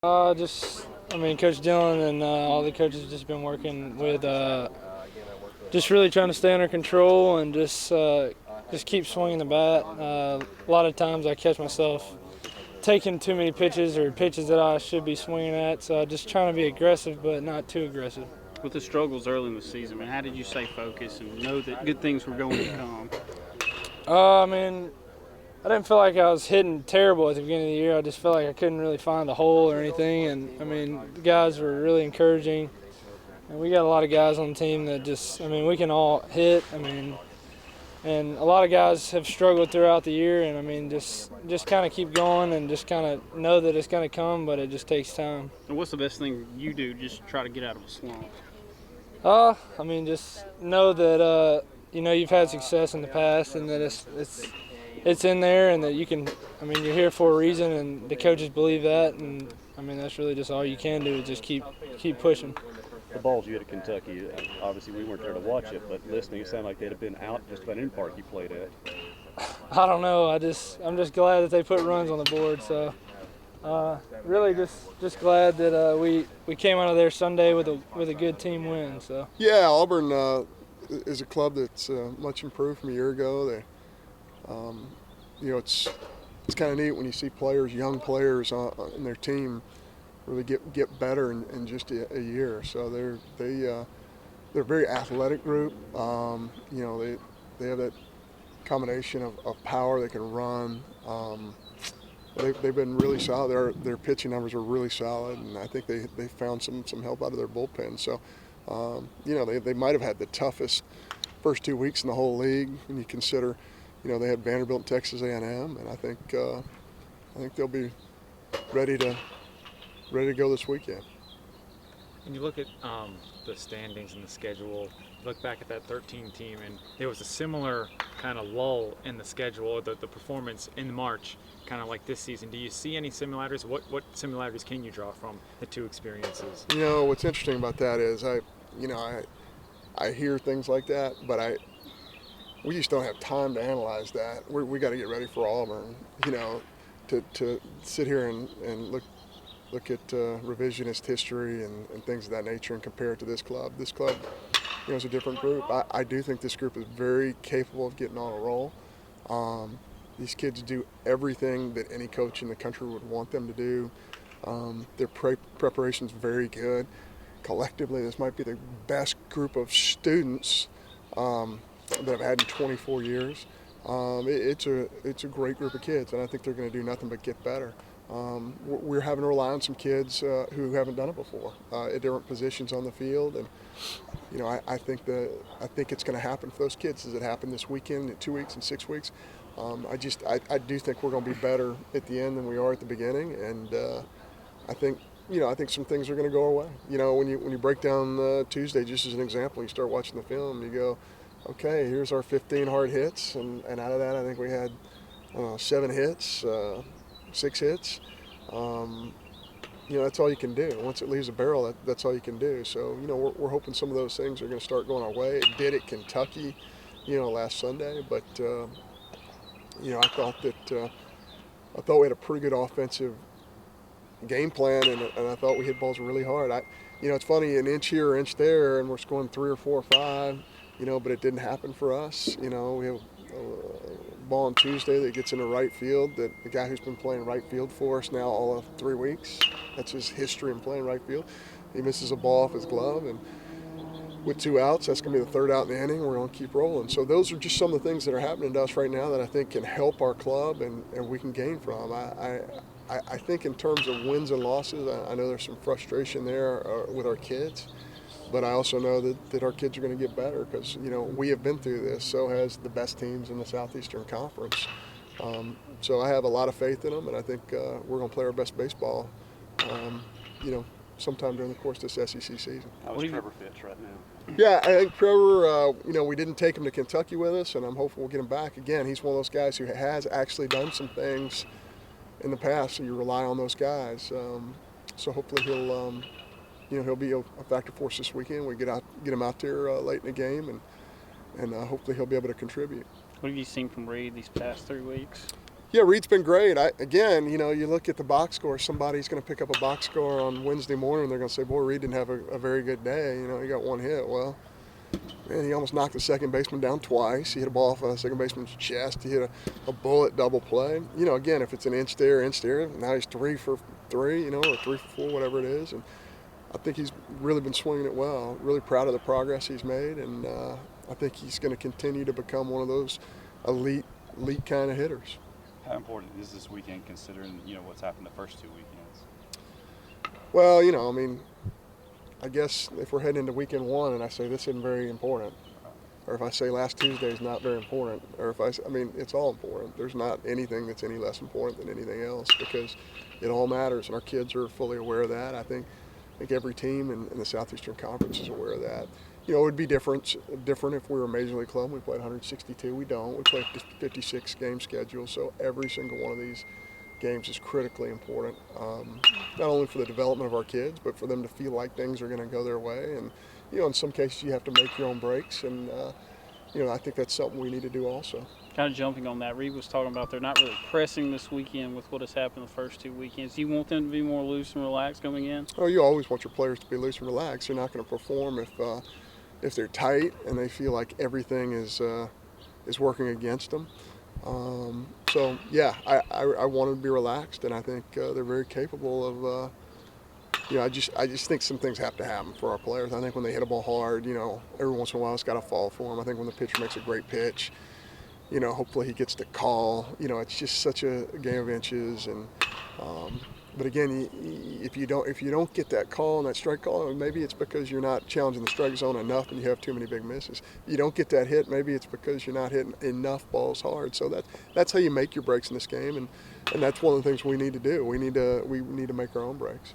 I mean, Coach Dillon and all the coaches have just been working with just really trying to stay under control and just keep swinging the bat. A lot of times I catch myself taking too many pitches or pitches that I should be swinging at, so just trying to be aggressive but not too aggressive. With the struggles early in the season, man, how did you stay focused and know that good things were going to come? I mean, I didn't feel like I was hitting terrible at the beginning of the year. I just felt like I couldn't really find a hole or anything. And, I mean, the guys were really encouraging. And we got a lot of guys on the team that we can all hit. And a lot of guys have struggled throughout the year. And, just kind of keep going and just kind of know that it's going to come, but it just takes time. And what's the best thing you do just to try to get out of a slump? Just know that, you've had success in the past and that it's in there and that you can, you're here for a reason and the coaches believe that, and that's really just all you can do is just keep pushing. The balls you hit at Kentucky, obviously we weren't there to watch it, but listening, it sounded like they'd have been out just about any park you played at. I don't know. I'm just glad that they put runs on the board. So really just glad that we came out of there Sunday with a good team win. So yeah, Auburn is a club that's much improved from a year ago. They it's kind of neat when you see young players in their team really get better in just a year. So they're a very athletic group. They have that combination of power. They can run. They've been really solid. Their pitching numbers are really solid, and I think they found some help out of their bullpen. So they might have had the toughest first 2 weeks in the whole league when you consider. They had Vanderbilt and Texas A&M, and I think they'll be ready to go this weekend. When you look at the standings and the schedule, look back at that 13 team, and there was a similar kind of lull in the schedule, the performance in March, kind of like this season. Do you see any similarities? What similarities can you draw from the two experiences? What's interesting about that is I hear things like that, but we just don't have time to analyze that. We got to get ready for Auburn. To sit here and look at revisionist history and things of that nature and compare it to this club. This club, is a different group. I do think this group is very capable of getting on a roll. These kids do everything that any coach in the country would want them to do. Their preparation is very good. Collectively, this might be the best group of students that I've had in 24 years. It's a great group of kids, and I think they're going to do nothing but get better. We're having to rely on some kids who haven't done it before at different positions on the field, and I think it's going to happen for those kids. Does it happen this weekend, in 2 weeks, in 6 weeks? I do think we're going to be better at the end than we are at the beginning, and I think some things are going to go our way. When you break down Tuesday, just as an example, you start watching the film, you go, okay, here's our 15 hard hits, and out of that, I think we had 7 hits, 6 hits. That's all you can do. Once it leaves a barrel, that's all you can do. So, we're hoping some of those things are going to start going our way. It did at Kentucky, last Sunday, but I thought we had a pretty good offensive game plan, and I thought we hit balls really hard. It's funny, an inch here or inch there, and we're scoring 3 or 4 or 5. But it didn't happen for us. We have a ball on Tuesday that gets into right field, that the guy who's been playing right field for us now all of 3 weeks, that's his history in playing right field. He misses a ball off his glove, and with 2 outs, that's going to be the 3rd out in the inning. We're going to keep rolling. So those are just some of the things that are happening to us right now that I think can help our club and we can gain from. I think in terms of wins and losses, I know there's some frustration there with our kids. But I also know that our kids are going to get better because, we have been through this. So has the best teams in the Southeastern Conference. So I have a lot of faith in them, and I think we're going to play our best baseball, sometime during the course of this SEC season. How is Trevor Fitz right now? Yeah, I think Trevor, we didn't take him to Kentucky with us, and I'm hopeful we'll get him back. Again, he's one of those guys who has actually done some things in the past, so you rely on those guys. So hopefully he'll be a factor for us this weekend. We get him out there late in the game, and hopefully he'll be able to contribute. What have you seen from Reed these past 3 weeks? Yeah, Reed's been great. Again, you look at the box score. Somebody's going to pick up a box score on Wednesday morning, and they're going to say, "Boy, Reed didn't have a very good day. He got one hit." Well, man, he almost knocked the second baseman down twice. He hit a ball off a second baseman's chest. He hit a bullet double play. Again, if it's an inch there, now he's 3 for 3, or 3 for 4, whatever it is. And I think he's really been swinging it well. Really proud of the progress he's made, and I think he's going to continue to become one of those elite kind of hitters. How important is this weekend considering, what's happened the first 2 weekends? Well, I guess if we're heading into weekend 1 and I say this isn't very important, or if I say last Tuesday is not very important, or if it's all important. There's not anything that's any less important than anything else because it all matters, and our kids are fully aware of that. I think every team in the Southeastern Conference is aware of that. It would be different if we were a Major League club. We played 162. We don't. We play 56 game schedule, so every single one of these games is critically important, not only for the development of our kids, but for them to feel like things are going to go their way. And, in some cases you have to make your own breaks, and, I think that's something we need to do also. Kind of jumping on that, Reed was talking about they're not really pressing this weekend with what has happened the first 2 weekends. Do you want them to be more loose and relaxed coming in? Oh, you always want your players to be loose and relaxed. They're not going to perform if they're tight and they feel like everything is working against them. So yeah, I want them to be relaxed, and I think they're very capable of. I just think some things have to happen for our players. I think when they hit a ball hard, every once in a while it's got to fall for them. I think when the pitcher makes a great pitch, hopefully he gets the call. It's just such a game of inches, and. But again, if you don't get that call and that strike call, maybe it's because you're not challenging the strike zone enough and you have too many big misses. You don't get that hit, maybe it's because you're not hitting enough balls hard. So that's how you make your breaks in this game, and that's one of the things we need to do. We need to make our own breaks.